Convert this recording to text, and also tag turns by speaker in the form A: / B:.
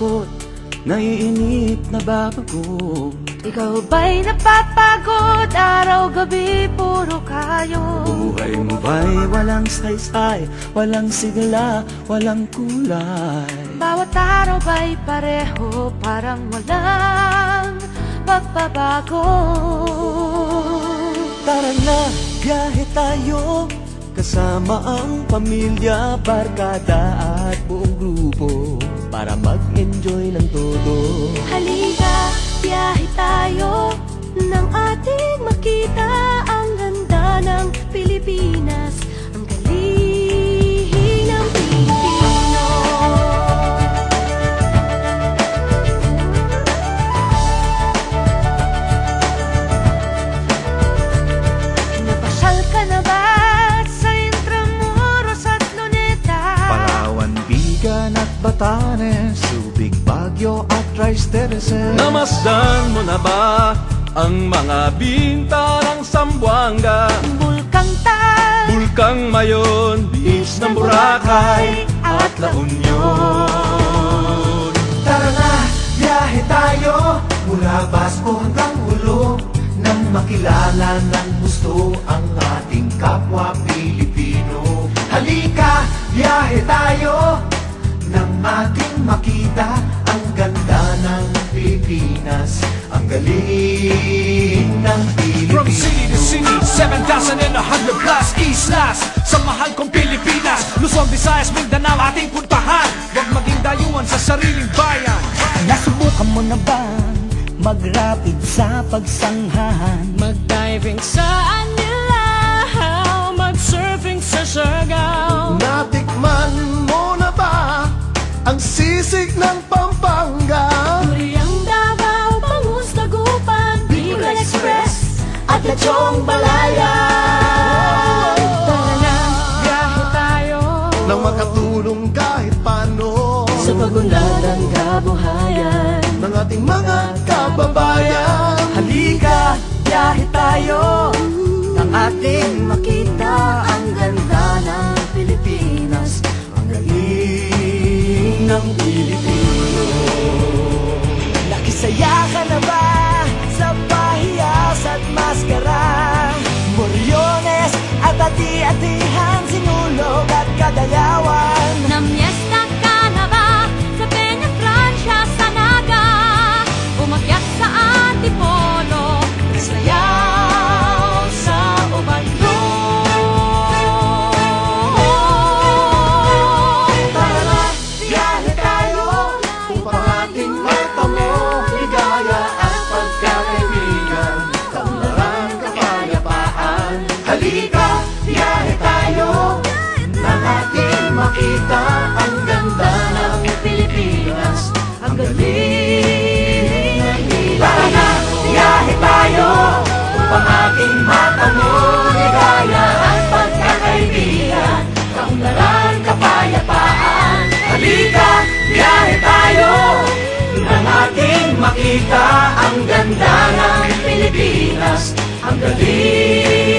A: takot, naiinip, nababagot.
B: Ikaw ba'y napapagod? Araw-gabi, puro kayo.
A: Buhay mo ba'y walang saysay, walang sigla, walang kulay?
B: Bawat araw ba'y pareho, parang walang pagbabago?
A: Tara na, biyahe tayo, kasama ang pamilya, barkada at buong grupo, para mag-enjoy ng todo.
B: Halika, biyahe tayo, nang ating makita ang ganda ng Pilipinas, ang galing ng Pilipino. Napasyal ka na ba sa Intramuros at Luneta?
C: Palawan, Bigan at Batanes, Subic, Baguio at Rice Terraces.
D: Namasdan mo na ba ang mga binta ng Zamboanga,
B: Bulkang Tal,
D: Bulkang Mayon, Beach ng Boracay at La Union?
C: Tara na, biyahe tayo, mula Basco hanggang Ulo, nang makilala ng gusto ang ating kapwa Pilipino. Halika, biyahe tayo, nang ating makita ang ganda ng Pilipinas, ang galing ng Pilipino.
E: From city to city, 7,100 plus islas, sa mahal kong Pilipinas, Luzon, Visayas, Mindanao ating puntahan. Huwag maging dayuhan sa sariling bayan.
A: Nasubukan mo na ba mag-rapid sa pagsanghahan?
B: mag-diving sa Anilaw, mag-surfing sa Siargao.
C: Natikman mo na ba ang sisig ng Pampanga?
B: Duriang Davao, Bangus, Dagupan, Bicol Express at Lechong Balayan. Tara na, biyahe tayo,
C: Nang makatulong kahit paano
B: sa pagunlad ng kabuhayan
C: ng ating mga kababayan.
A: Halika, biyahe tayo, nang ating makita ang ganda ng Pilipinas, ang galing ng Pilipino. Nakisaya ka na ba sa pahiyas at maskara? Moriones at ati-atihan, sinulog at kadayawan.
B: Namiesta ka na ba sa Peña Francia, sa Naga? Umakyat sa Antipolo, sayaw sa Ubaldon.
C: Tara na, biyahe tayo, upang ating matamo ligaya at pagkakaibigan, kaunlaran, kapayapaan. Halika, biyahe tayo, nang ating makita ang ganda ng Pilipinas, ang galing ng Pilipino. Tara na, biyahe tayo, upang ating matamo ligaya at pagkakaibigan, kaunlaran, kapayapaan. Halika, biyahe tayo, nang ating makita ang ganda ng Pilipinas, ang galing